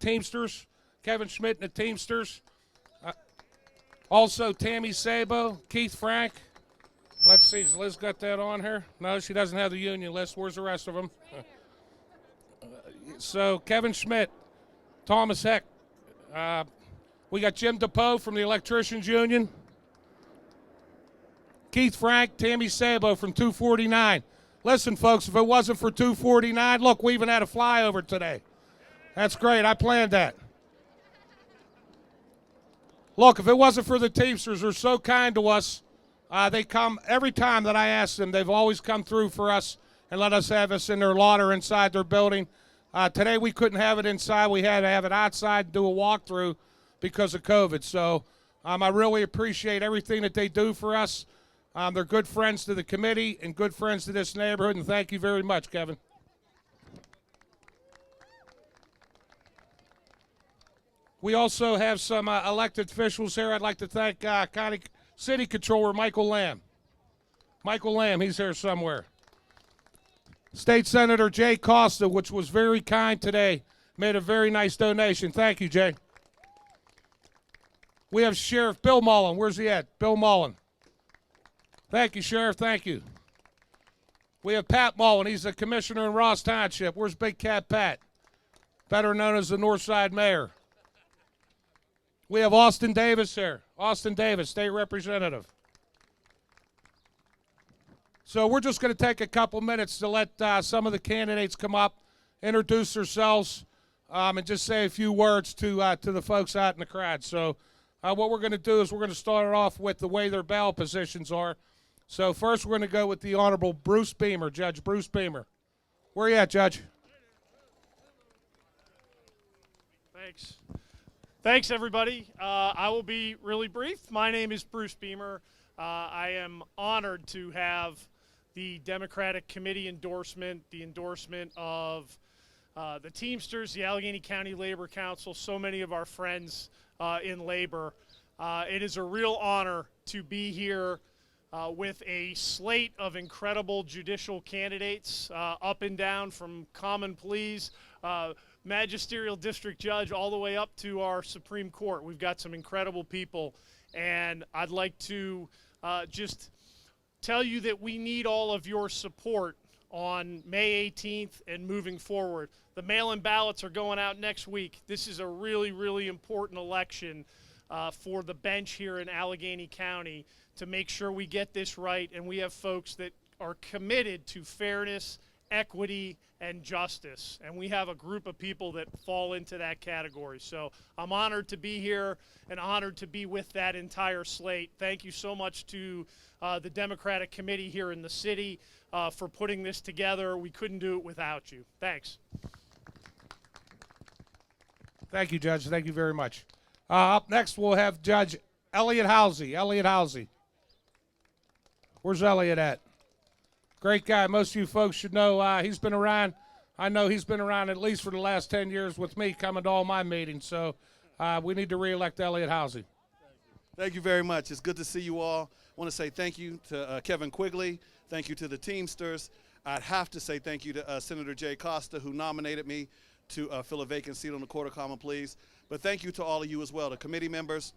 Teamsters, Kevin Schmidt and the Teamsters. Also, Tammy Sabo, Keith Frank. Let's see, has Liz got that on her? No, she doesn't have the union list. Where's the rest of them? So, Kevin Schmidt, Thomas Heck. We got Jim DePoe from the Electricians Union. Keith Frank, Tammy Sabo from 249. Listen, folks, if it wasn't for 249, look, we even had a flyover today. That's great. I planned that. Look, if it wasn't for the Teamsters, they're so kind to us. They come every time that I ask them. They've always come through for us and let us have us in their lot or inside their building. Today we couldn't have it inside. We had to have it outside and do a walk-through because of COVID. So I really appreciate everything that they do for us. They're good friends to the committee and good friends to this neighborhood, and thank you very much, Kevin. We also have some elected officials here. I'd like to thank County City Controller Michael Lamb. Michael Lamb, he's here somewhere. State Senator Jay Costa, which was very kind today, made a very nice donation. Thank you, Jay. We have Sheriff Bill Mullen. Where's he at? Bill Mullen. Thank you, Sheriff. Thank you. We have Pat Mullen. He's a commissioner in Ross Township. Where's Big Cat Pat? Better known as the Northside Mayor. We have Austin Davis here. Austin Davis, State Representative. So we're just going to take a couple minutes to let some of the candidates come up, introduce themselves, and just say a few words to the folks out in the crowd. So what we're going to do is we're going to start it off with the way their ballot positions are. So first we're going to go with the Honorable Bruce Beamer, Judge Bruce Beamer. Where are you at, Judge? Thanks. Thanks, everybody. I will be really brief. My name is Bruce Beamer. I am honored to have the Democratic Committee endorsement, the endorsement of the Teamsters, the Allegheny County Labor Council, so many of our friends in labor. It is a real honor to be here with a slate of incredible judicial candidates up and down from common pleas, magisterial district judge, all the way up to our Supreme Court. We've got some incredible people, and I'd like to just tell you that we need all of your support on May 18th and moving forward. The mail-in ballots are going out next week. This is a really, really important election for the bench here in Allegheny County to make sure we get this right, and we have folks that are committed to fairness, equity, and justice. And we have a group of people that fall into that category. So I'm honored to be here and honored to be with that entire slate. Thank you so much to the Democratic Committee here in the city for putting this together. We couldn't do it without you. Thanks. Thank you, Judge. Thank you very much. Up next, we'll have Judge Elliot Housey. Elliot Housey. Where's Elliot at? Great guy. Most of you folks should know he's been around. I know he's been around at least for the last 10 years with me coming to all my meetings. So we need to re-elect Elliot Housey. Thank you very much. It's good to see you all. I want to say thank you to Kevin Quigley. Thank you to the Teamsters. I'd have to say thank you to Senator Jay Costa, who nominated me to fill a vacant seat on the Court of Common Pleas. But thank you to all of you as well, the committee members.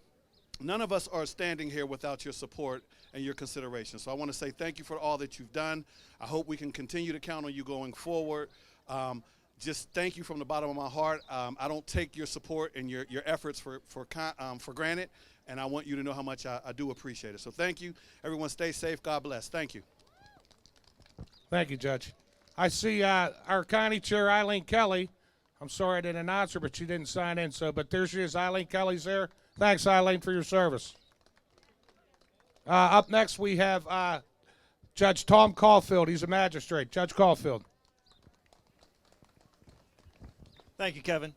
None of us are standing here without your support and your consideration. So I want to say thank you for all that you've done. I hope we can continue to count on you going forward. Just thank you from the bottom of my heart. I don't take your support and your efforts for granted, and I want you to know how much I do appreciate it. So thank you. Everyone stay safe. God bless. Thank you. Thank you, Judge. I see our county chair, Eileen Kelly. I'm sorry I didn't announce her, but she didn't sign in. But there she is. Eileen Kelly's there. Thanks, Eileen, for your service. Up next, we have Judge Tom Caulfield. He's a magistrate. Judge Caulfield. Thank you, Kevin.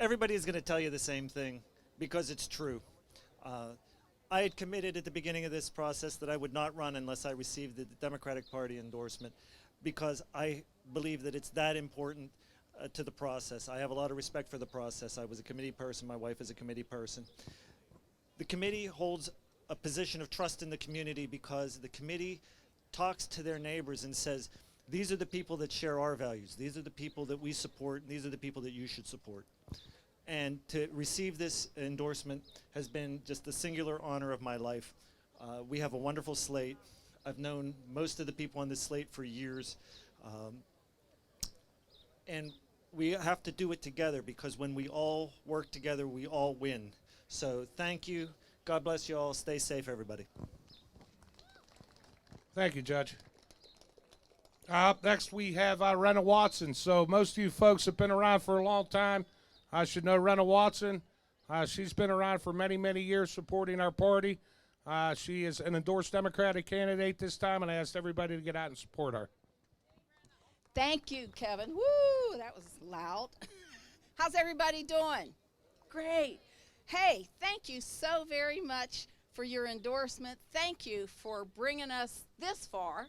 Everybody is going to tell you the same thing because it's true. I had committed at the beginning of this process that I would not run unless I received the Democratic Party endorsement because I believe that it's that important to the process. I have a lot of respect for the process. I was a committee person. My wife is a committee person. The committee holds a position of trust in the community because the committee talks to their neighbors and says, these are the people that share our values. These are the people that we support. And these are the people that you should support. And to receive this endorsement has been just the singular honor of my life. We have a wonderful slate. I've known most of the people on this slate for years. And we have to do it together, because when we all work together, we all win. So thank you. God bless you all. Stay safe, everybody. Thank you, Judge. Up next, we have Rena Watson. So most of you folks have been around for a long time. I should know Rena Watson. She's been around for many, many years supporting our party. She is an endorsed Democratic candidate this time, and I asked everybody to get out and support her. Thank you, Kevin. Woo, that was loud. How's everybody doing? Great. Hey, thank you so very much for your endorsement. Thank you for bringing us this far,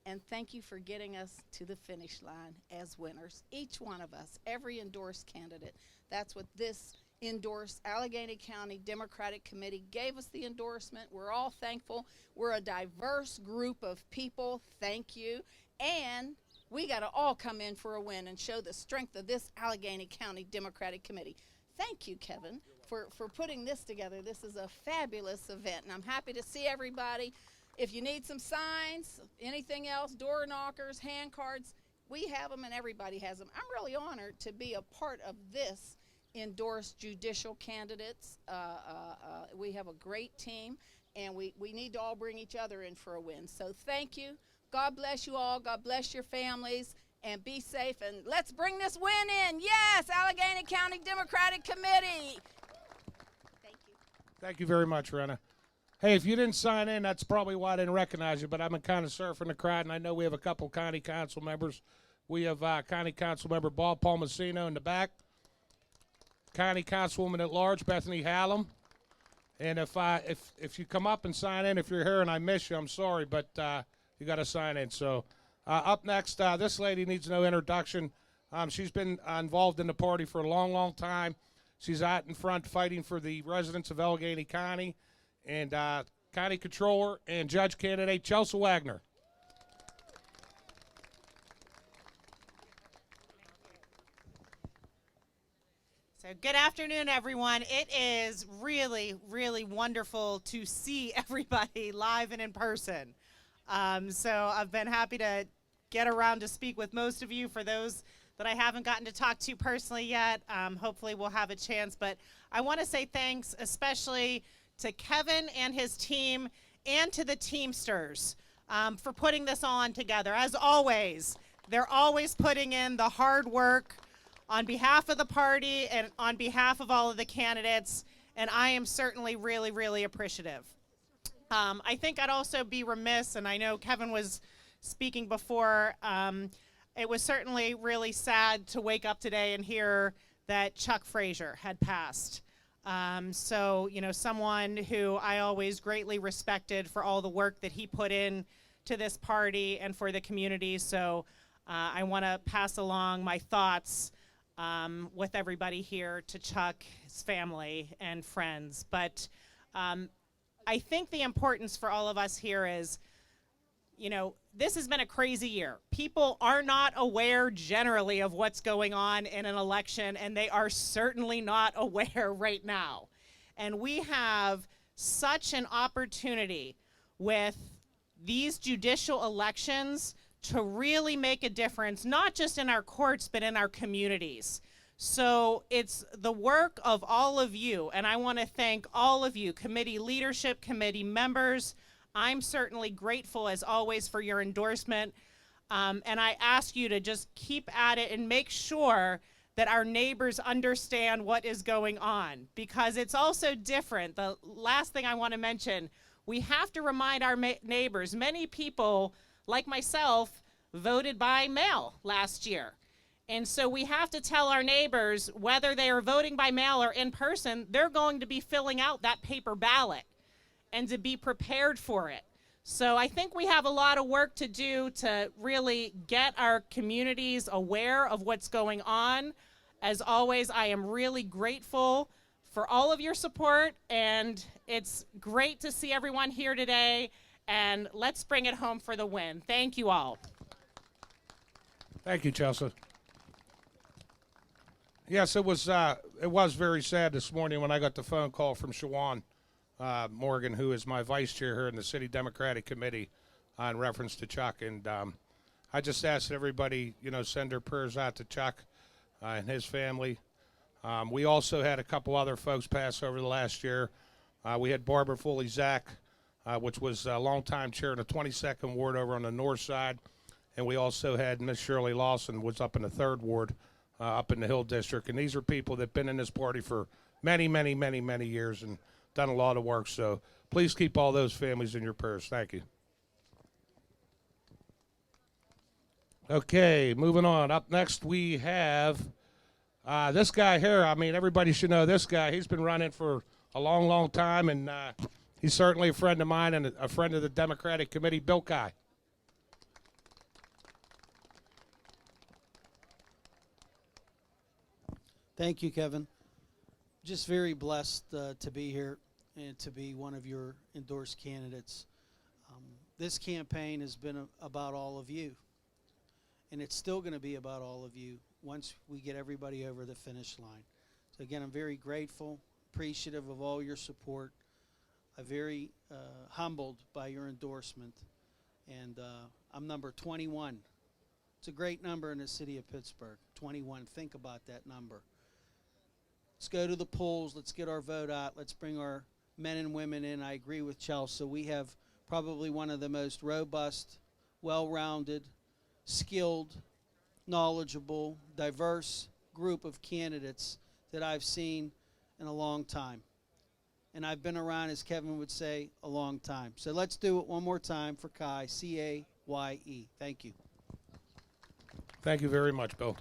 and thank you for getting us to the finish line as winners. Each one of us, every endorsed candidate. That's what this endorsed Allegheny County Democratic Committee gave us the endorsement. We're all thankful. We're a diverse group of people. Thank you. And we got to all come in for a win and show the strength of this Allegheny County Democratic Committee. Thank you, Kevin, for putting this together. This is a fabulous event, and I'm happy to see everybody. If you need some signs, anything else, door knockers, hand cards, we have them and everybody has them. I'm really honored to be a part of this endorsed judicial candidates. We have a great team, and we need to all bring each other in for a win. So thank you. God bless you all. God bless your families, and be safe. And let's bring this win in. Yes, Allegheny County Democratic Committee. Thank you. Thank you very much, Rena. Hey, if you didn't sign in, that's probably why I didn't recognize you, but I've been kind of surfing the crowd, and I know we have a couple county council members. We have County Council Member Bob Palmasino in the back, County Councilwoman at Large Bethany Hallam, and if you come up and sign in, if you're here and I miss you, I'm sorry, but you got to sign in. So up next, this lady needs no introduction. She's been involved in the party for a long, long time. She's out in front fighting for the residents of Allegheny County, and County Controller and Judge Candidate Chelsea Wagner. So good afternoon, everyone. It is really, really wonderful to see everybody live and in person. So I've been happy to get around to speak with most of you. For those that I haven't gotten to talk to personally yet, hopefully we'll have a chance. But I want to say thanks especially to Kevin and his team and to the Teamsters for putting this on together. As always, they're always putting in the hard work on behalf of the party and on behalf of all of the candidates, and I am certainly really, really appreciative. I think I'd also be remiss, and I know Kevin was speaking before, it was certainly really sad to wake up today and hear that Chuck Frazier had passed. So, you know, someone who I always greatly respected for all the work that he put in to this party and for the community. So I want to pass along my thoughts with everybody here to Chuck, his family, and friends. But I think the importance for all of us here is, you know, this has been a crazy year. People are not aware generally of what's going on in an election, and they are certainly not aware right now. And we have such an opportunity with these judicial elections to really make a difference, not just in our courts, but in our communities. So it's the work of all of you, and I want to thank all of you, committee leadership, committee members. I'm certainly grateful, as always, for your endorsement, and I ask you to just keep at it and make sure that our neighbors understand what is going on, because it's also different. The last thing I want to mention, we have to remind our neighbors, many people, like myself, voted by mail last year. And so we have to tell our neighbors, whether they are voting by mail or in person, they're going to be filling out that paper ballot and to be prepared for it. So I think we have a lot of work to do to really get our communities aware of what's going on. As always, I am really grateful for all of your support, and it's great to see everyone here today, and let's bring it home for the win. Thank you all. Thank you, Chelsea. Yes, it was very sad this morning when I got the phone call from Shawan Morgan, who is my vice chair here in the City Democratic Committee, in reference to Chuck. And I just asked everybody, send their prayers out to Chuck and his family. We also had a couple other folks pass over the last year. We had Barbara Foley-Zach, which was a longtime chair of the 22nd Ward over on the north side. And we also had Miss Shirley Lawson, was up in the 3rd Ward, up in the Hill District. And these are people that have been in this party for many, many, many, many years and done a lot of work. So please keep all those families in your prayers. Thank you. Okay, moving on. Up next we have this guy here. I mean, everybody should know this guy. He's been running for a long, long time, and he's certainly a friend of mine and a friend of the Democratic Committee, Bill Kai. Thank you, Kevin. Just very blessed to be here and to be one of your endorsed candidates. This campaign has been about all of you, and it's still going to be about all of you once we get everybody over the finish line. So again, I'm very grateful, appreciative of all your support. I'm very humbled by your endorsement, and I'm number 21. It's a great number in the city of Pittsburgh, 21. Think about that number. Let's go to the polls. Let's get our vote out. Let's bring our men and women in. I agree with Chelsea. We have probably one of the most robust, well-rounded, skilled, knowledgeable, diverse group of candidates that I've seen in a long time. And I've been around, as Kevin would say, a long time. So let's do it one more time for Kai, C-A-Y-E. Thank you. Thank you very much, Bill.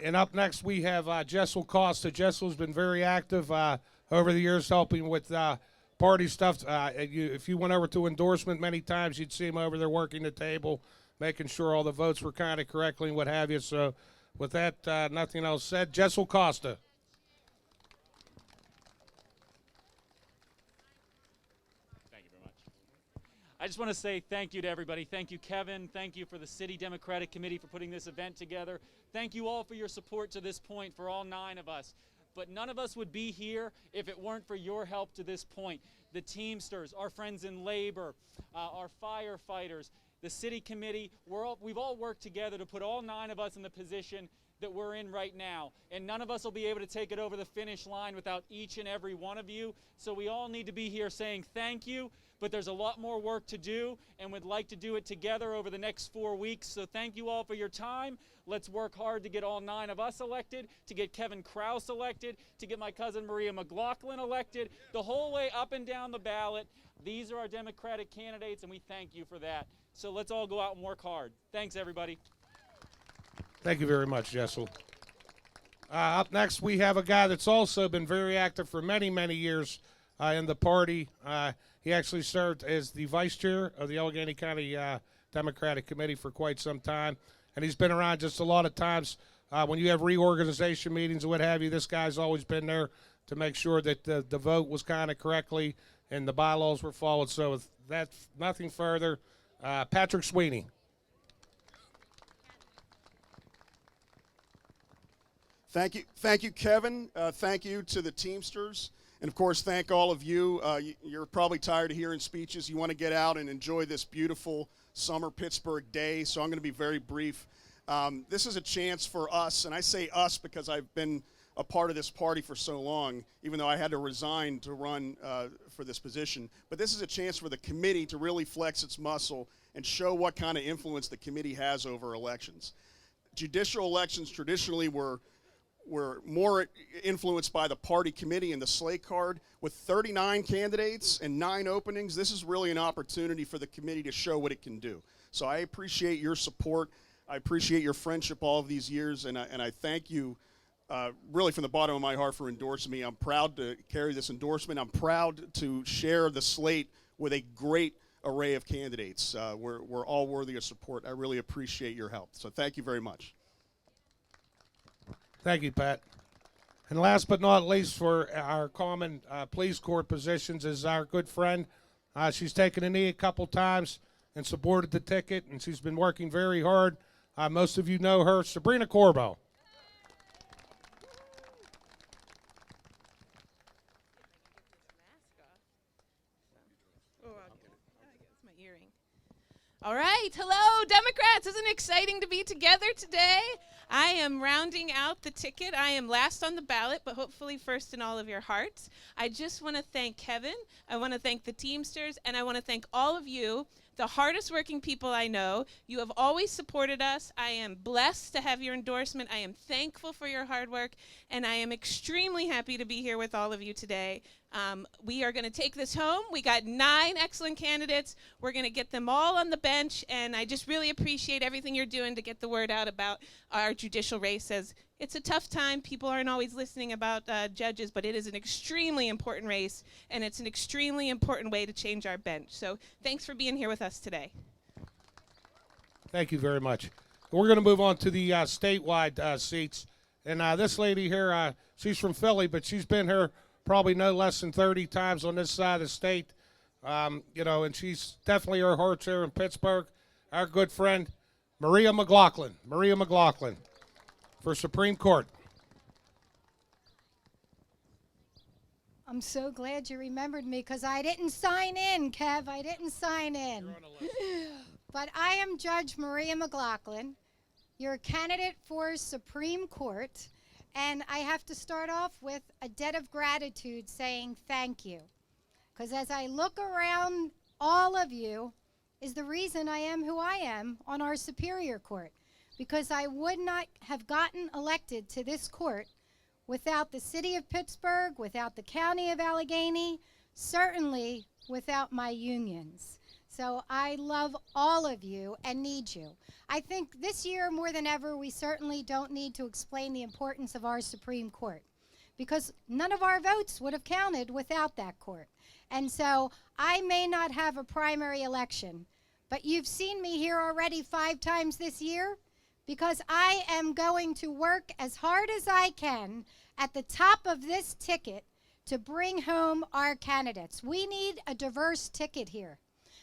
And up next we have Jessel Costa. Jessel's been very active over the years helping with party stuff. If you went over to endorsement many times, you'd see him over there working the table, making sure all the votes were counted correctly and what have you. So with that, nothing else said. Jessel Costa. Thank you very much. I just want to say thank you to everybody. Thank you, Kevin. Thank you for the City Democratic Committee for putting this event together. Thank you all for your support to this point, for all 9 of us. But none of us would be here if it weren't for your help to this point. The Teamsters, our friends in labor, our firefighters, the City Committee, we've all worked together to put all 9 of us in the position that we're in right now. And none of us will be able to take it over the finish line without each and every one of you. So we all need to be here saying thank you. But there's a lot more work to do, and we'd like to do it together over the next 4 weeks. So thank you all for your time. Let's work hard to get all 9 of us elected, to get Kevin Kraus elected, to get my cousin Maria McLaughlin elected, the whole way up and down the ballot. These are our Democratic candidates, and we thank you for that. So let's all go out and work hard. Thanks, everybody. Thank you very much, Jessel. Up next, we have a guy that's also been very active for many, many years in the party. He actually served as the vice chair of the Allegheny County Democratic Committee for quite some time. And he's been around just a lot of times. When you have reorganization meetings and what have you, this guy's always been there to make sure that the vote was counted correctly and the bylaws were followed. So with that, nothing further. Patrick Sweeney. Thank you, Kevin. Thank you to the Teamsters. And, of course, thank all of you. You're probably tired of hearing speeches. You want to get out and enjoy this beautiful summer Pittsburgh day, so I'm going to be very brief. This is a chance for us, and I say us because I've been a part of this party for so long, even though I had to resign to run for this position. But this is a chance for the committee to really flex its muscle and show what kind of influence the committee has over elections. Judicial elections traditionally were more influenced by the party committee and the slate card. With 39 candidates and 9 openings, this is really an opportunity for the committee to show what it can do. So I appreciate your support. I appreciate your friendship all of these years, and I thank you really from the bottom of my heart for endorsing me. I'm proud to carry this endorsement. I'm proud to share the slate with a great array of candidates. We're all worthy of support. I really appreciate your help. So thank you very much. Thank you, Pat. And last but not least, for our common police court positions is our good friend. She's taken a knee a couple times and supported the ticket, and she's been working very hard Most of you know her, Sabrina Corbo. All right. Hello, Democrats. Isn't it exciting to be together today? I am rounding out the ticket. I am last on the ballot, but hopefully first in all of your hearts. I just want to thank Kevin. I want to thank the Teamsters, and I want to thank all of you, the hardest working people I know. You have always supported us. I am blessed to have your endorsement. I am thankful for your hard work, and I am extremely happy to be here with all of you today. We are going to take this home. We got 9 excellent candidates. We're going to get them all on the bench, and I just really appreciate everything you're doing to get the word out about our judicial race. As it's a tough time. People aren't always listening about judges, but it is an extremely important race, and it's an extremely important way to change our bench. So thanks for being here with us today. Thank you very much. We're going to move on to the statewide seats. And this lady here, she's from Philly, but she's been here probably no less than 30 times on this side of the state. And she's definitely her heart's here in Pittsburgh. Our good friend, Maria McLaughlin. Maria McLaughlin for Supreme Court. I'm so glad you remembered me because I didn't sign in, Kev. I didn't sign in. You're on the list. But I am Judge Maria McLaughlin, your candidate for Supreme Court. And I have to start off with a debt of gratitude saying thank you. Because as I look around, all of you is the reason I am who I am on our Superior Court. Because I would not have gotten elected to this court without the city of Pittsburgh, without the county of Allegheny, certainly without my unions. So I love all of you and need you. I think this year more than ever, we certainly don't need to explain the importance of our Supreme Court because none of our votes would have counted without that court. And so I may not have a primary election, but you've seen me here already 5 times this year because I am going to work as hard as I can at the top of this ticket to bring home our candidates. We need a diverse ticket here.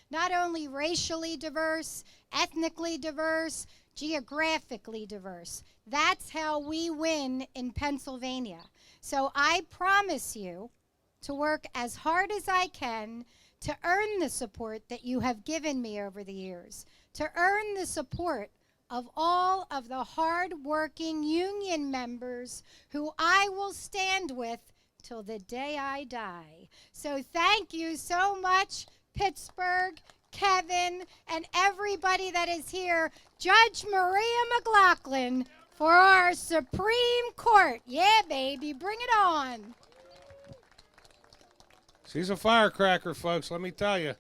Not only racially diverse, ethnically diverse, geographically diverse. That's how we win in Pennsylvania. So I promise you to work as hard as I can to earn the support that you have given me over the years, to earn the support of all of the hard-working union members who I will stand with till the day I die. So thank you so much, Pittsburgh, Kevin, and everybody that is here. Judge Maria McLaughlin for our Supreme Court. Yeah, baby, bring it on. She's a firecracker, folks, let me tell you.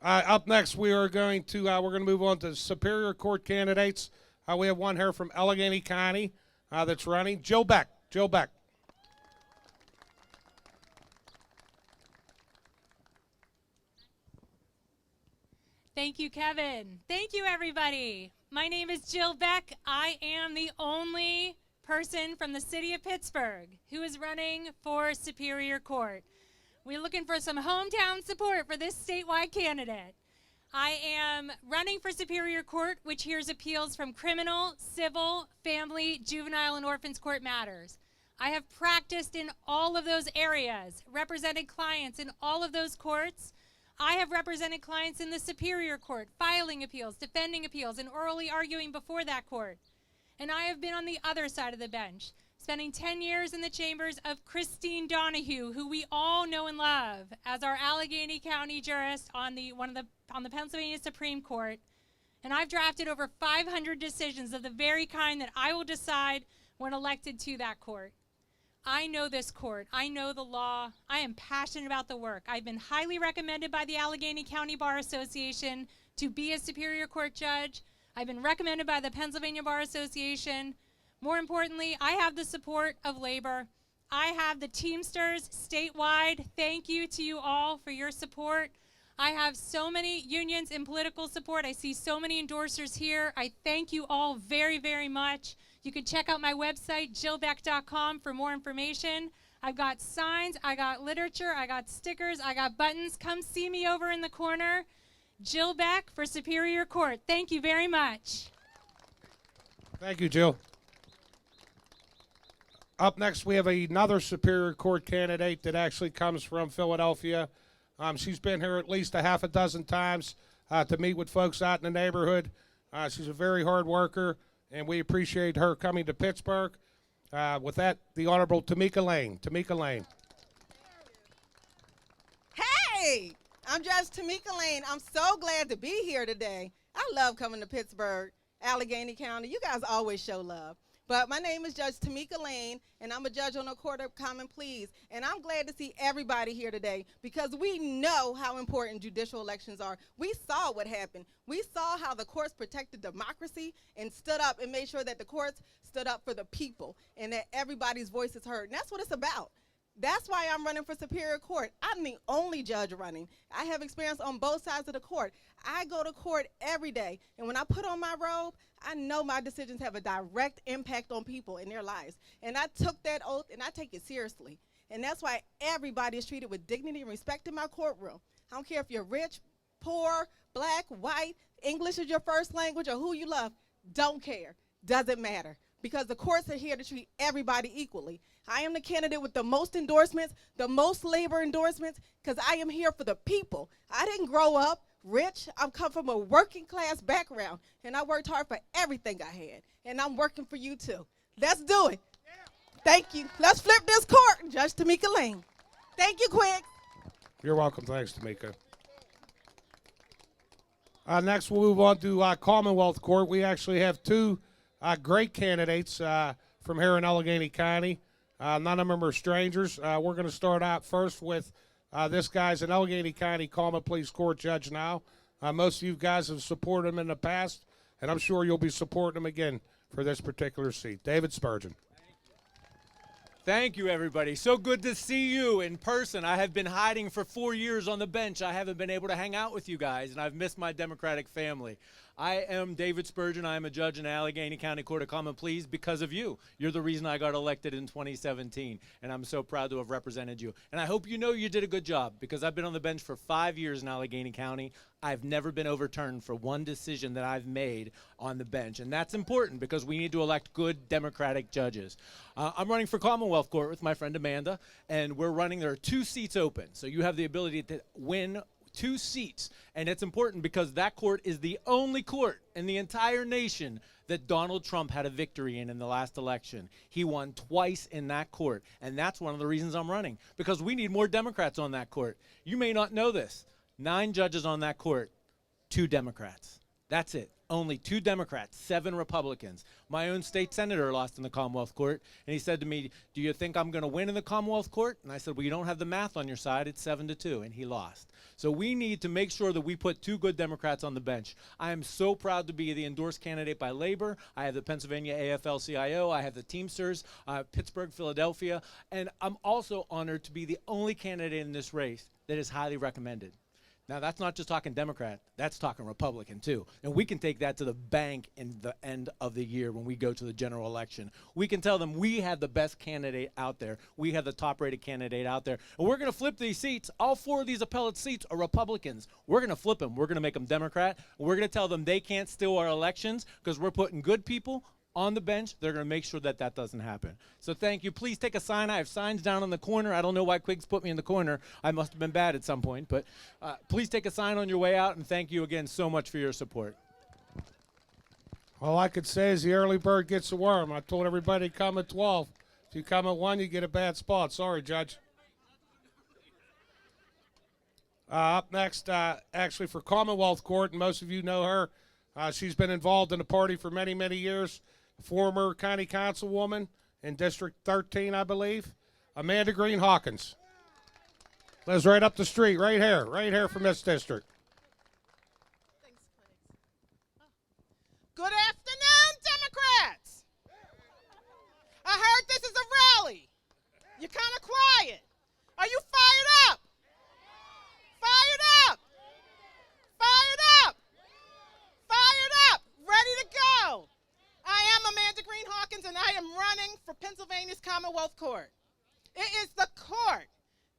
Up next, we are going to move on to Superior Court candidates. We have one here from Allegheny County that's running. Jill Beck. Jill Beck. Thank you, Kevin. Thank you, everybody. My name is Jill Beck. I am the only person from the city of Pittsburgh who is running for Superior Court. We're looking for some hometown support for this statewide candidate. I am running for Superior Court, which hears appeals from criminal, civil, family, juvenile, and orphans court matters. I have practiced in all of those areas, represented clients in all of those courts. I have represented clients in the Superior Court, filing appeals, defending appeals, and orally arguing before that court. And I have been on the other side of the bench, spending 10 years in the chambers of Christine Donahue, who we all know and love as our Allegheny County jurist on the Pennsylvania Supreme Court. And I've drafted over 500 decisions of the very kind that I will decide when elected to that court. I know this court. I know the law. I am passionate about the work. I've been highly recommended by the Allegheny County Bar Association to be a Superior Court judge. I've been recommended by the Pennsylvania Bar Association. More importantly, I have the support of labor. I have the Teamsters statewide. Thank you to you all for your support. I have so many unions and political support. I see so many endorsers here. I thank you all very, very much. You can check out my website, jillbeck.com, for more information. I've got signs, I got literature, I got stickers, I got buttons. Come see me over in the corner. Jill Beck for Superior Court. Thank you very much. Thank you, Jill. Up next, we have another Superior Court candidate that actually comes from Philadelphia. She's been here at least a half a dozen times to meet with folks out in the neighborhood. She's a very hard worker, and we appreciate her coming to Pittsburgh. With that, the Honorable Tamika Lane. Tamika Lane. Hey, I'm Judge Tamika Lane. I'm so glad to be here today. I love coming to Pittsburgh, Allegheny County. You guys always show love. But my name is Judge Tamika Lane, and I'm a judge on the Court of Common Pleas. And I'm glad to see everybody here today because we know how important judicial elections are. We saw what happened. We saw how the courts protected democracy and stood up and made sure that the courts stood up for the people and that everybody's voice is heard. And that's what it's about. That's why I'm running for Superior Court. I'm the only judge running. I have experience on both sides of the court. I go to court every day, and when I put on my robe, I know my decisions have a direct impact on people in their lives. And I took that oath, and I take it seriously. And that's why everybody is treated with dignity and respect in my courtroom. I don't care if you're rich, poor, black, white, English is your first language, or who you love. Don't care. Doesn't matter. Because the courts are here to treat everybody equally. I am the candidate with the most endorsements, the most labor endorsements, because I am here for the people. I didn't grow up rich. I've come from a working class background, and I worked hard for everything I had. And I'm working for you too. Let's do it. Thank you. Let's flip this court, Judge Tamika Lane. Thank you, Quick. You're welcome. Thanks, Tamika. Next, we'll move on to Commonwealth Court. We actually have two great candidates from here in Allegheny County. None of them are strangers. We're going to start out first with this guy's an Allegheny County Common Pleas Court judge now. Most of you guys have supported him in the past, and I'm sure you'll be supporting him again for this particular seat. David Spurgeon. Thank you, everybody. So good to see you in person. I have been hiding for 4 years on the bench. I haven't been able to hang out with you guys, and I've missed my Democratic family. I am David Spurgeon. I am a judge in Allegheny County Court of Common Pleas because of you. You're the reason I got elected in 2017, and I'm so proud to have represented you. And I hope you know you did a good job because I've been on the bench for 5 years in Allegheny County. I've never been overturned for one decision that I've made on the bench, and that's important because we need to elect good Democratic judges. I'm running for Commonwealth Court with my friend Amanda, and we're running. There are 2 seats open, so you have the ability to win 2 seats, and it's important because that court is the only court in the entire nation that Donald Trump had a victory in the last election. He won twice in that court, and that's one of the reasons I'm running, because we need more Democrats on that court. You may not know this. 9 judges on that court, 2 Democrats. That's it. Only 2 Democrats, 7 Republicans. My own state senator lost in the Commonwealth Court, and he said to me, do you think I'm going to win in the Commonwealth Court? And I said, well, you don't have the math on your side. It's 7-2, and he lost. So we need to make sure that we put 2 good Democrats on the bench. I am so proud to be the endorsed candidate by Labor. I have the Pennsylvania AFL-CIO. I have the Teamsters, Pittsburgh, Philadelphia, and I'm also honored to be the only candidate in this race that is highly recommended. Now, that's not just talking Democrat. That's talking Republican, too. And we can take that to the bank in the end of the year when we go to the general election. We can tell them we have the best candidate out there. We have the top-rated candidate out there. And we're going to flip these seats. All 4 of these appellate seats are Republicans. We're going to flip them. We're going to make them Democrat. We're going to tell them they can't steal our elections because we're putting good people on the bench. They're going to make sure that that doesn't happen. So thank you. Please take a sign. I have signs down in the corner. I don't know why Quiggs put me in the corner. I must have been bad at some point. But please take a sign on your way out, and thank you again so much for your support. All I could say is the early bird gets the worm. I told everybody come at 12. If you come at 1, you get a bad spot. Sorry, Judge. Up next, actually for Commonwealth Court, and most of you know her. She's been involved in the party for many, many years. Former county councilwoman in District 13, I believe, Amanda Green Hawkins. Lives right up the street, right here from this district. Good afternoon, Democrats. I heard this is a rally. You're kind of quiet. Are you fired up? Fired up? Fired up? Fired up? Ready to go? I am Amanda Green Hawkins, and I am running for Pennsylvania's Commonwealth Court. It is the court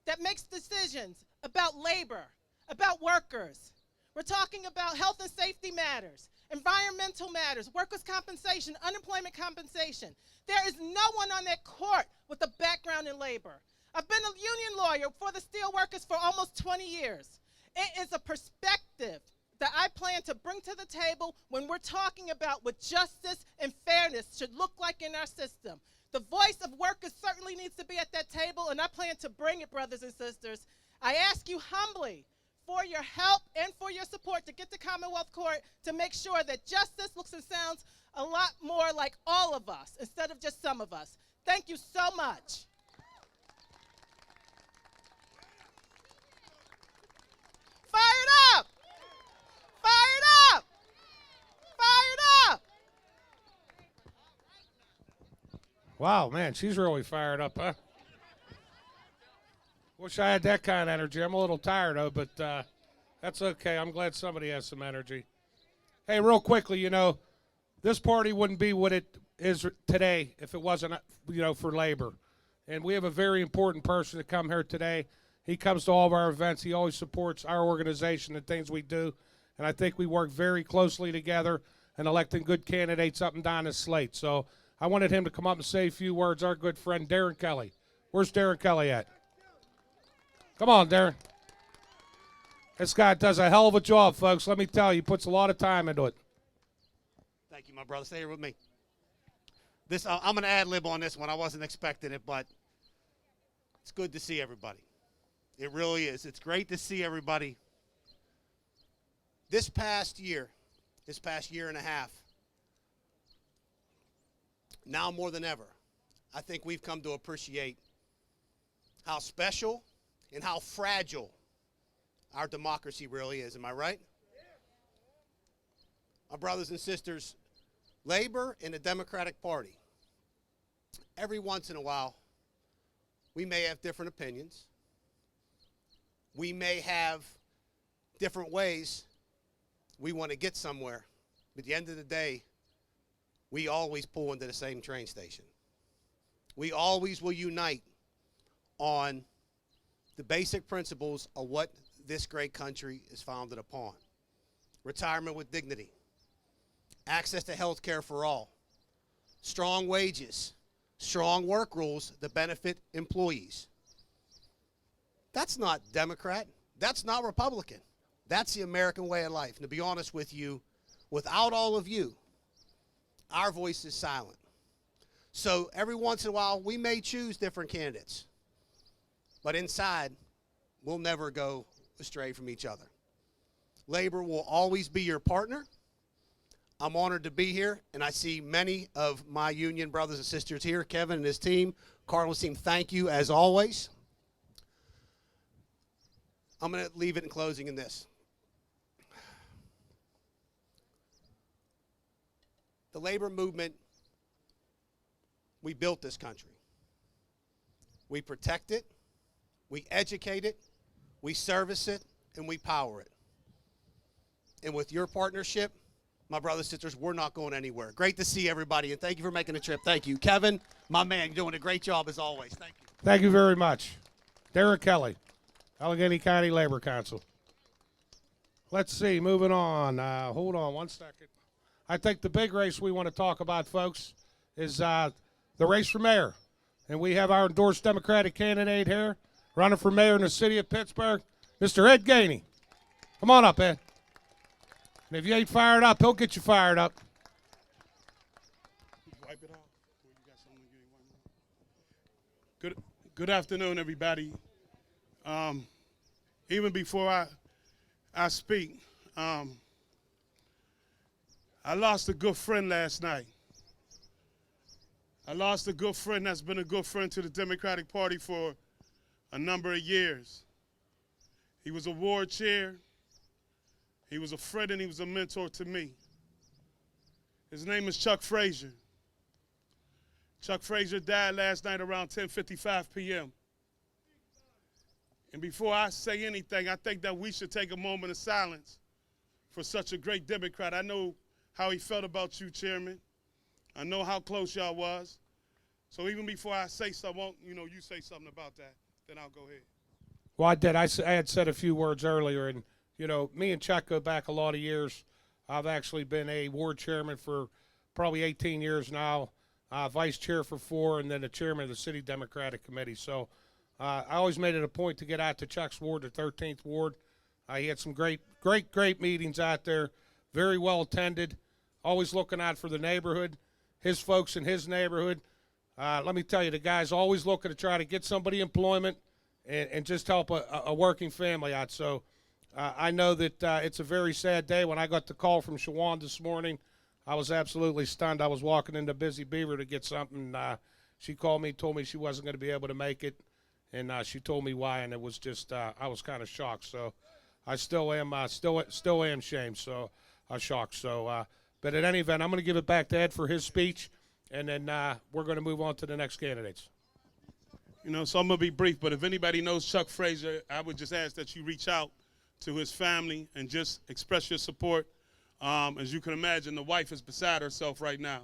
that makes decisions about labor, about workers. We're talking about health and safety matters. environmental matters, workers' compensation, unemployment compensation. There is no one on that court with a background in labor. I've been a union lawyer for the steel workers for almost 20 years. It is a perspective that I plan to bring to the table when we're talking about what justice and fairness should look like in our system. The voice of workers certainly needs to be at that table, and I plan to bring it, brothers and sisters. I ask you humbly for your help and for your support to get to Commonwealth Court to make sure that justice looks and sounds a lot more like all of us instead of just some of us. Thank you so much. Fired up! Fired up! Fired up! Wow, man, she's really fired up, huh? Wish I had that kind of energy. I'm a little tired, though, but that's okay. I'm glad somebody has some energy. Hey, real quickly, you know, this party wouldn't be what it is today if it wasn't, you know, for labor. And we have a very important person to come here today. He comes to all of our events. He always supports our organization and things we do. And I think we work very closely together in electing good candidates up and down the slate. So I wanted him to come up and say a few words. Our good friend, Darren Kelly. Where's Darren Kelly at? Come on, Darren. This guy does a hell of a job, folks. Let me tell you, he puts a lot of time into it. Thank you, my brother. Stay here with me. I'm going to ad-lib on this one. I wasn't expecting it, but it's good to see everybody. It really is. It's great to see everybody. This past year and a half, now more than ever, I think we've come to appreciate how special and how fragile our democracy really is. Am I right? My brothers and sisters, labor and the Democratic Party, every once in a while, we may have different opinions. We may have different ways we want to get somewhere. But at the end of the day, we always pull into the same train station. We always will unite on the basic principles of what this great country is founded upon. Retirement with dignity, access to health care for all, strong wages, strong work rules that benefit employees. That's not Democrat. That's not Republican. That's the American way of life. And to be honest with you, without all of you, our voice is silent. So every once in a while, we may choose different candidates. But inside, we'll never go astray from each other. Labor will always be your partner. I'm honored to be here, and I see many of my union brothers and sisters here. Kevin and his team, Carlos' team, thank you as always. I'm going to leave it in closing in this. The labor movement, we built this country. We protect it, we educate it, we service it, and we power it. And with your partnership, my brothers and sisters, we're not going anywhere. Great to see everybody, and thank you for making the trip. Thank you. Kevin, my man, you're doing a great job as always. Thank you. Thank you very much. Darren Kelly, Allegheny County Labor Council. Let's see, moving on. Hold on one second. I think the big race we want to talk about, folks, is the race for mayor. And we have our endorsed Democratic candidate here, running for mayor in the city of Pittsburgh, Mr. Ed Gainey. Come on up, Ed. And if you ain't fired up, he'll get you fired up. Wipe it off. Good afternoon, everybody. Even before I speak, I lost a good friend last night. I lost a good friend that's been a good friend to the Democratic Party for a number of years. He was a ward chair. He was a friend and he was a mentor to me. His name is Chuck Frazier. Chuck Frazier died last night around 10:55 p.m. And before I say anything, I think that we should take a moment of silence for such a great Democrat. I know how he felt about you, Chairman. I know how close y'all was. So even before I say something, you say something about that, then I'll go ahead. Well, I did. I had said a few words earlier, and, me and Chuck go back a lot of years. I've actually been a ward chairman for probably 18 years now, vice chair for 4, and then the chairman of the city Democratic Committee. So I always made it a point to get out to Chuck's ward, the 13th ward. He had some great meetings out there, very well attended, always looking out for the neighborhood, his folks in his neighborhood. Let me tell you, the guy's always looking to try to get somebody employment and just help a working family out. So I know that it's a very sad day. When I got the call from Shawan this morning, I was absolutely stunned. I was walking into Busy Beaver to get something. She called me, told me she wasn't going to be able to make it, and she told me why, and it was just I was kind of shocked. So I still am shamed. So shocked. So but at any event, I'm going to give it back to Ed for his speech, and then we're going to move on to the next candidates. You know, so I'm going to be brief, but if anybody knows Chuck Frazier, I would just ask that you reach out to his family and just express your support. As you can imagine, the wife is beside herself right now.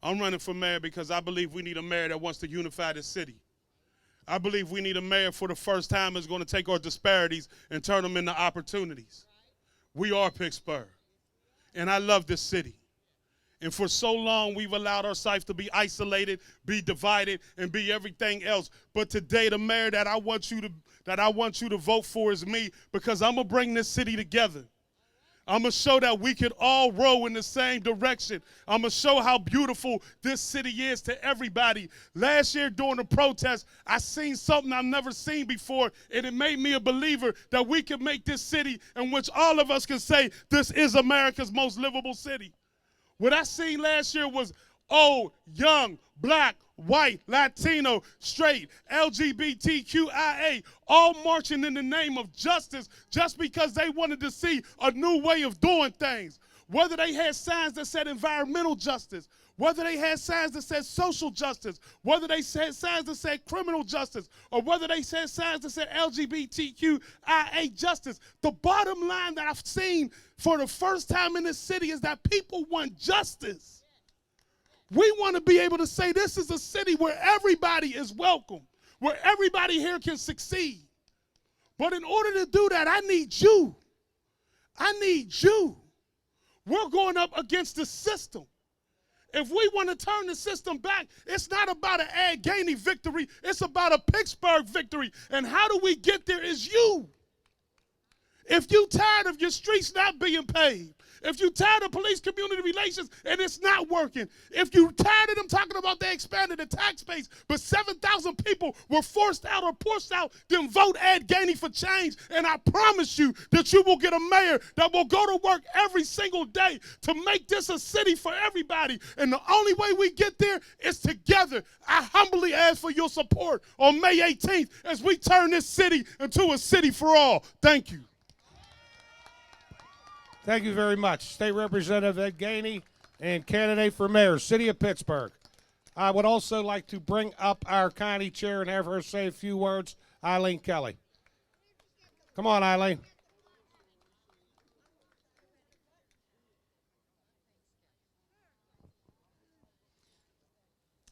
I'm running for mayor because I believe we need a mayor that wants to unify this city. I believe we need a mayor for the first time that's going to take our disparities and turn them into opportunities. We are Pittsburgh, and I love this city. And for so long, we've allowed ourselves to be isolated, be divided, and be everything else. But today, the mayor that I want you to vote for is me, because I'm going to bring this city together. I'm going to show that we can all row in the same direction. I'm going to show how beautiful this city is to everybody. Last year during the protest, I seen something I've never seen before, and it made me a believer that we can make this city in which all of us can say, this is America's most livable city. What I seen last year was old, young, black, white, Latino, straight, LGBTQIA, all marching in the name of justice just because they wanted to see a new way of doing things. Whether they had signs that said environmental justice, whether they had signs that said social justice, whether they had signs that said criminal justice, or whether they had signs that said LGBTQIA justice. The bottom line that I've seen for the first time in this city is that people want justice. We want to be able to say this is a city where everybody is welcome, where everybody here can succeed. But in order to do that, I need you. I need you. We're going up against the system. If we want to turn the system back, it's not about an Allegheny victory. It's about a Pittsburgh victory. And how do we get there is you. If you're tired of your streets not being paved, if you're tired of police community relations and it's not working, if you're tired of them talking about they expanded the tax base, but 7,000 people were forced out or pushed out, then vote Ed Gainey for change. And I promise you that you will get a mayor that will go to work every single day to make this a city for everybody. And the only way we get there is together. I humbly ask for your support on May 18th as we turn this city into a city for all. Thank you. Thank you very much. State Representative Ed Gainey and candidate for mayor, City of Pittsburgh. I would also like to bring up our county chair and have her say a few words, Eileen Kelly. Come on, Eileen.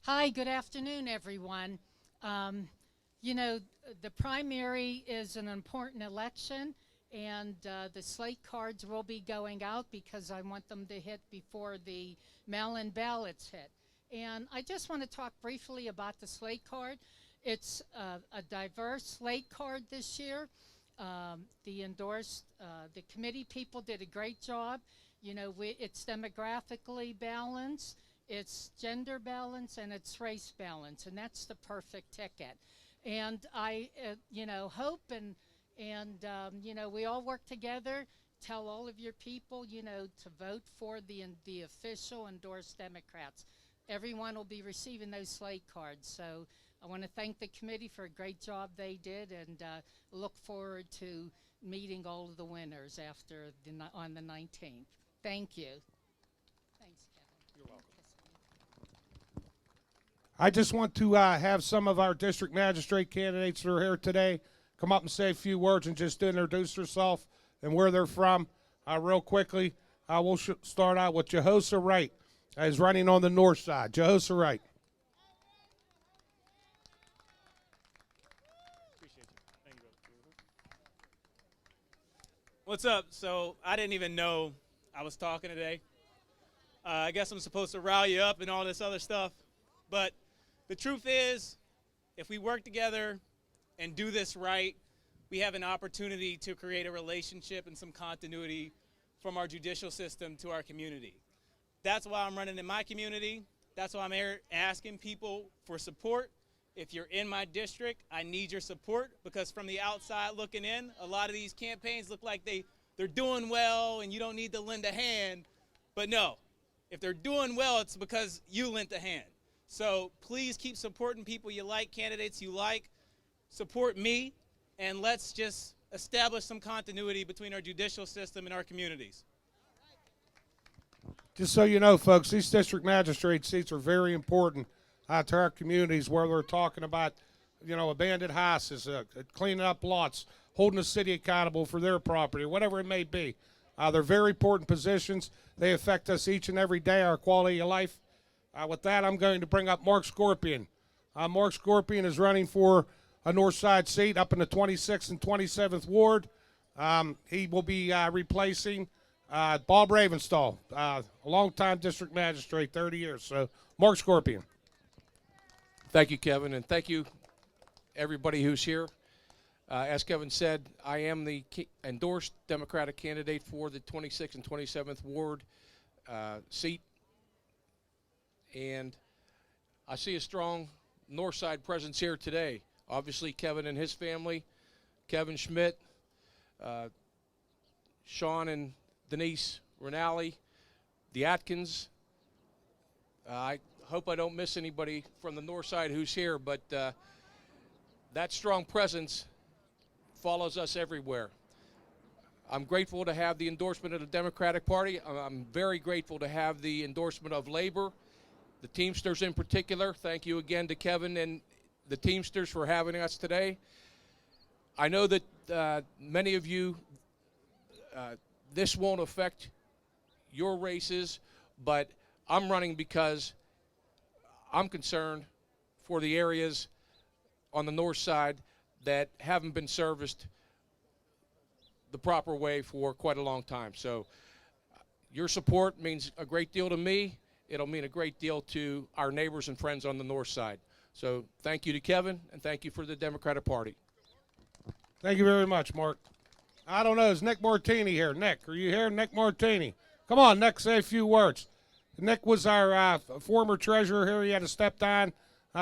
Hi, good afternoon, everyone. You know, the primary is an important election, and the slate cards will be going out because I want them to hit before the mail-in ballots hit. And I just want to talk briefly about the slate card. It's a diverse slate card this year. The committee people did a great job. You know, it's demographically balanced, it's gender balance, and it's race balance, and that's the perfect ticket. And I, you know, hope and you know, we all work together. Tell all of your people, you know, to vote for the official endorsed Democrats. Everyone will be receiving those slate cards. So I want to thank the committee for a great job they did, and look forward to meeting all of the winners after on the 19th. Thank you. Thanks, Kevin. You're welcome. I just want to have some of our district magistrate candidates that are here today come up and say a few words and just introduce yourself and where they're from real quickly. We'll start out with Jehosa Wright. Is running on the north side. Jehosa Wright. What's up? So I didn't even know I was talking today. I guess I'm supposed to rally you up and all this other stuff. But the truth is, if we work together and do this right, we have an opportunity to create a relationship and some continuity from our judicial system to our community. That's why I'm running in my community. That's why I'm here asking people for support. If you're in my district, I need your support, because from the outside looking in, a lot of these campaigns look like they're doing well and you don't need to lend a hand. But no, if they're doing well, it's because you lent a hand. So please keep supporting people you like, candidates you like. Support me, and let's just establish some continuity between our judicial system and our communities. Just so you know, folks, these district magistrate seats are very important to our communities, where we're talking about, abandoned houses, cleaning up lots, holding the city accountable for their property, whatever it may be. They're very important positions. They affect us each and every day, our quality of life. With that, I'm going to bring up Mark Scorpion. Mark Scorpion is running for a North Side seat up in the 26th and 27th Ward. He will be replacing Bob Ravenstall, a longtime district magistrate, 30 years. So, Mark Scorpion. Thank you, Kevin, and thank you, everybody who's here. As Kevin said, I am the endorsed Democratic candidate for the 26th and 27th Ward seat, and I see a strong North Side presence here today. Obviously, Kevin and his family, Kevin Schmidt, Sean and Denise Rinaldi, the Atkins. I hope I don't miss anybody from the North Side who's here, but that strong presence follows us everywhere. I'm grateful to have the endorsement of the Democratic Party. I'm very grateful to have the endorsement of Labor, the Teamsters in particular. Thank you again to Kevin and the Teamsters for having us today. I know that many of you, this won't affect your races, but I'm running because I'm concerned for the areas on the North Side that haven't been serviced the proper way for quite a long time. So your support means a great deal to me. It'll mean a great deal to our neighbors and friends on the North Side. So thank you to Kevin, and thank you for the Democratic Party. Thank you very much, Mark. I don't know, is Nick Martini here? Nick, are you here? Nick Martini. Come on, Nick, say a few words. Nick was our former treasurer here. He had to step down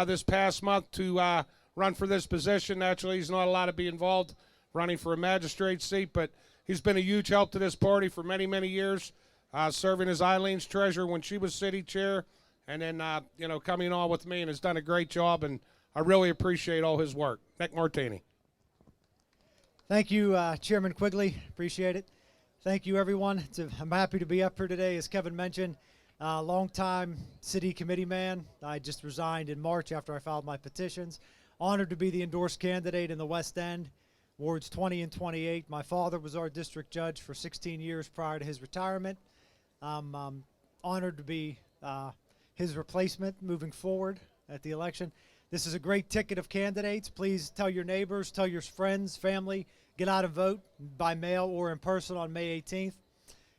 this past month to run for this position. Naturally, he's not allowed to be involved running for a magistrate seat, but he's been a huge help to this party for many, many years, serving as Eileen's treasurer when she was city chair, and then, coming on with me, and has done a great job, and I really appreciate all his work. Nick Martini. Thank you, Chairman Quigley. Appreciate it. Thank you, everyone. I'm happy to be up here today. As Kevin mentioned, longtime city committee man. I just resigned in March after I filed my petitions. Honored to be the endorsed candidate in the West End, Wards 20 and 28. My father was our district judge for 16 years prior to his retirement. I'm honored to be his replacement moving forward at the election. This is a great ticket of candidates. Please tell your neighbors, tell your friends, family, get out and vote by mail or in person on May 18th.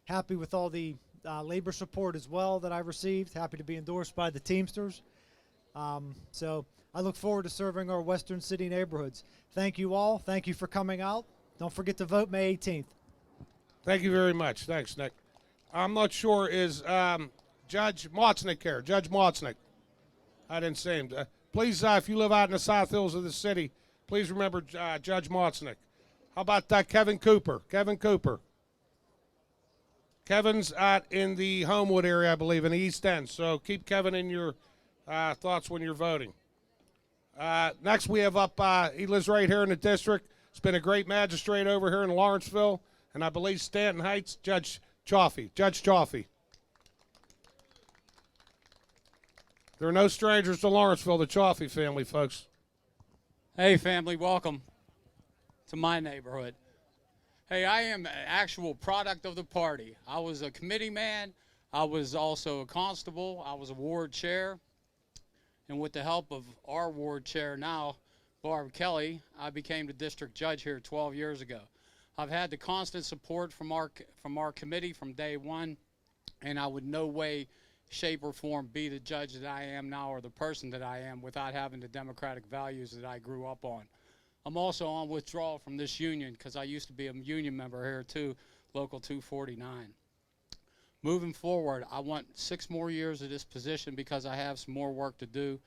Happy with all the labor support as well that I received. Happy to be endorsed by the Teamsters. So I look forward to serving our Western City neighborhoods. Thank you all. Thank you for coming out. Don't forget to vote May 18th. Thank you very much. Thanks, Nick. I'm not sure, is Judge Motznick here? Judge Motznick. I didn't see him. Please, if you live out in the South Hills of the city, please remember Judge Motznick. How about Kevin Cooper? Kevin Cooper. Kevin's out in the Homewood area, I believe, in the East End. So keep Kevin in your thoughts when you're voting. Next, we have up, he lives right here in the district. He's been a great magistrate over here in Lawrenceville, and I believe Stanton Heights, Judge Chaffee. Judge Chaffee. There are no strangers to Lawrenceville, the Chaffee family, folks. Hey, family, welcome to my neighborhood. Hey, I am an actual product of the party. I was a committee man. I was also a constable. I was a ward chair. And with the help of our ward chair now, Barb Kelly, I became the district judge here 12 years ago. I've had the constant support from our committee from day one, and I would no way, shape, or form be the judge that I am now or the person that I am without having the democratic values that I grew up on. I'm also on withdrawal from this union because I used to be a union member here too, Local 249. Moving forward, I want 6 more years of this position because I have some more work to do.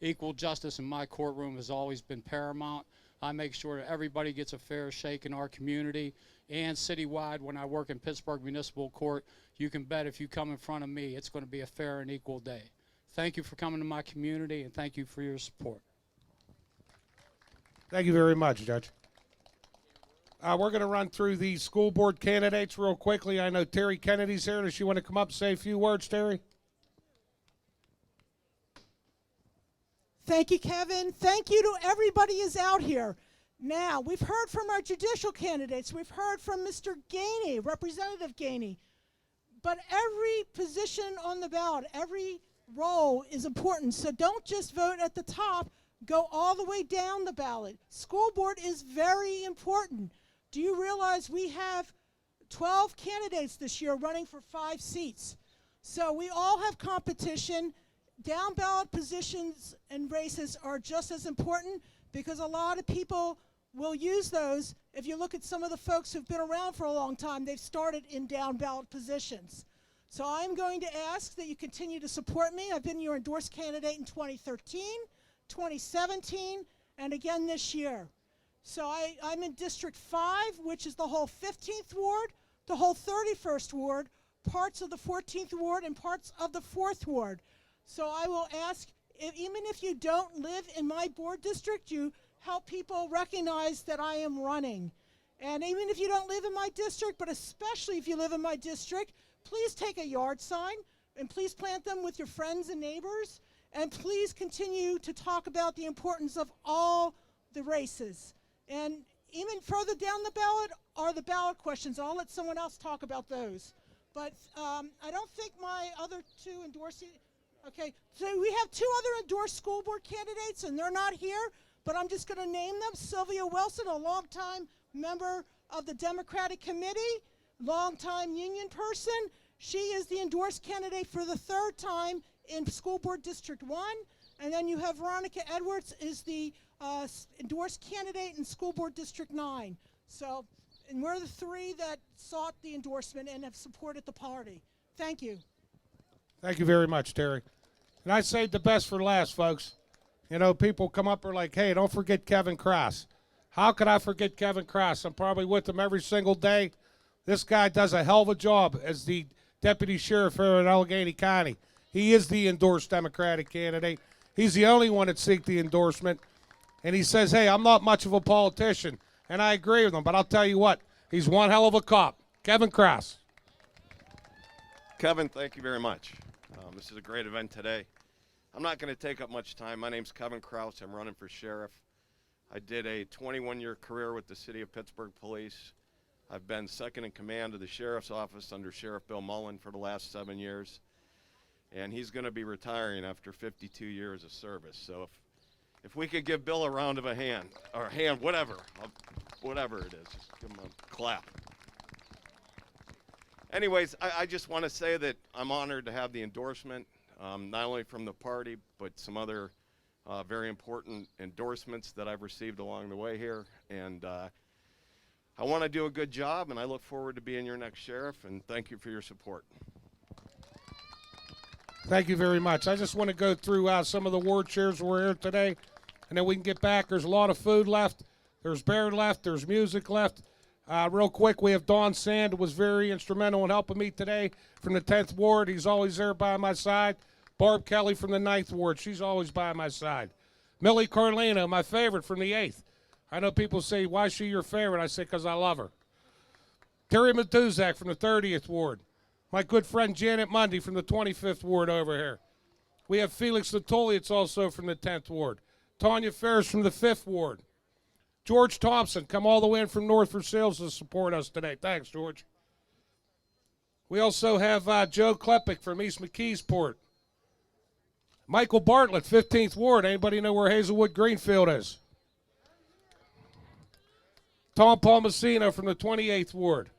Equal justice in my courtroom has always been paramount. I make sure that everybody gets a fair shake in our community and citywide. When I work in Pittsburgh Municipal Court, you can bet if you come in front of me, it's going to be a fair and equal day. Thank you for coming to my community, and thank you for your support. Thank you very much, Judge. We're going to run through the school board candidates real quickly. I know Terry Kennedy's here. Does she want to come up and say a few words, Terry? Thank you, Kevin. Thank you to everybody who's out here. Now, we've heard from our judicial candidates. We've heard from Mr. Gainey, Representative Gainey. But every position on the ballot, every role is important. So don't just vote at the top. Go all the way down the ballot. School board is very important. Do you realize we have 12 candidates this year running for 5 seats? So we all have competition. Down ballot positions and races are just as important because a lot of people will use those. If you look at some of the folks who've been around for a long time, they've started in down ballot positions. So I'm going to ask that you continue to support me. I've been your endorsed candidate in 2013, 2017, and again this year. So I'm in District 5, which is the whole 15th ward, the whole 31st ward, parts of the 14th ward, and parts of the 4th ward. So I will ask, even if you don't live in my board district, you help people recognize that I am running. And even if you don't live in my district, but especially if you live in my district, please take a yard sign and please plant them with your friends and neighbors. And please continue to talk about the importance of all the races. And even further down the ballot are the ballot questions. I'll let someone else talk about those. But I don't think my other 2 endorsing. Okay, so we have 2 other endorsed school board candidates, and they're not here, but I'm just going to name them. Sylvia Wilson, a longtime member of the Democratic Committee, longtime union person. She is the endorsed candidate for the 3rd time in School Board District 1. And then you have Veronica Edwards is the endorsed candidate in School Board District 9. So, and we're the 3 that sought the endorsement and have supported the party. Thank you. Thank you very much, Terry. And I saved the best for last, folks. You know, people come up and are like, hey, don't forget Kevin Cross. How could I forget Kevin Cross? I'm probably with him every single day. This guy does a hell of a job as the deputy sheriff here in Allegheny County. He is the endorsed Democratic candidate. He's the only one that seek the endorsement. And he says, hey, I'm not much of a politician. And I agree with him, but I'll tell you what, he's one hell of a cop. Kevin Cross. Kevin, thank you very much. This is a great event today. I'm not going to take up much time. My name's Kevin Krause. I'm running for sheriff. I did a 21-year career with the City of Pittsburgh Police. I've been second in command of the sheriff's office under Sheriff Bill Mullen for the last 7 years. And he's going to be retiring after 52 years of service. So if we could give Bill a round of a hand, or hand, whatever it is, just give him a clap. Anyways, I just want to say that I'm honored to have the endorsement, not only from the party, but some other very important endorsements that I've received along the way here. And I want to do a good job, and I look forward to being your next sheriff, and thank you for your support. Thank you very much. I just want to go through some of the ward chairs who are here today, and then we can get back. There's a lot of food left. There's beer left. There's music left. Real quick, we have Don Sand, who was very instrumental in helping me today from the 10th Ward. He's always there by my side. Barb Kelly from the 9th Ward. She's always by my side. Millie Carlino, my favorite from the 8th. I know people say, why is she your favorite? I say, because I love her. Terry Matuzak from the 30th Ward. My good friend Janet Mundy from the 25th Ward over here. We have Felix Natoliets also from the 10th Ward. Tanya Ferris from the 5th Ward. George Thompson, come all the way in from North Versailles to support us today. Thanks, George. We also have Joe Klepek from East McKeesport. Michael Bartlett, 15th Ward. Anybody know where Hazelwood Greenfield is? Tom Palmasino from the 28th Ward.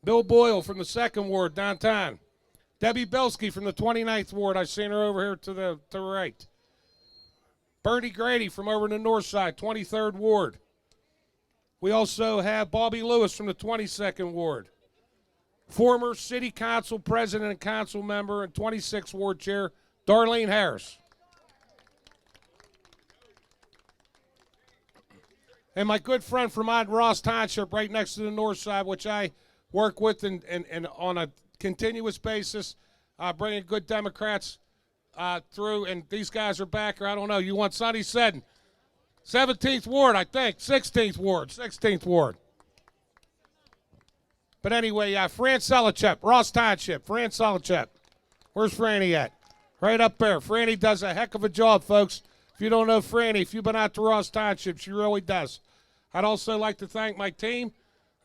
Bill Boyle from the 2nd Ward downtown. Debbie Belsky from the 29th Ward. I've seen her over here to the right. Bernie Grady from over in the north side, 23rd Ward. We also have Bobby Lewis from the 22nd Ward. Former City Council President and Council Member and 26th Ward Chair, Darlene Harris. And my good friend from Ross Township, right next to the north side, which I work with and on a continuous basis, bringing good Democrats through. And these guys are back, or I don't know. You want Sonny Seddon. 17th Ward, I think. 16th Ward. But anyway, Fran Selichep, Ross Township. Fran Selichep. Where's Franny at? Right up there. Franny does a heck of a job, folks. If you don't know Franny, if you've been out to Ross Township, she really does. I'd also like to thank my team,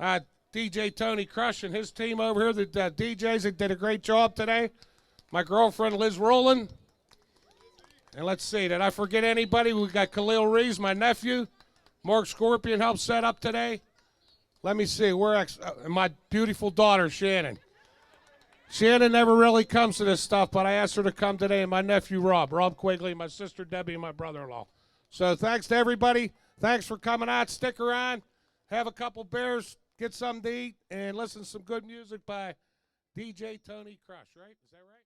DJ Tony Crush and his team over here, the DJs that did a great job today. My girlfriend, Liz Rowland. And let's see, did I forget anybody? We got Khalil Reeves, my nephew. Mark Scorpion helped set up today. Let me see, my beautiful daughter, Shannon. Shannon never really comes to this stuff, but I asked her to come today, and my nephew, Rob Quigley, my sister, Debbie, and my brother-in-law. So thanks to everybody. Thanks for coming out. Stick around. Have a couple beers, get something to eat, and listen to some good music by DJ Tony Crush, right? Is that right?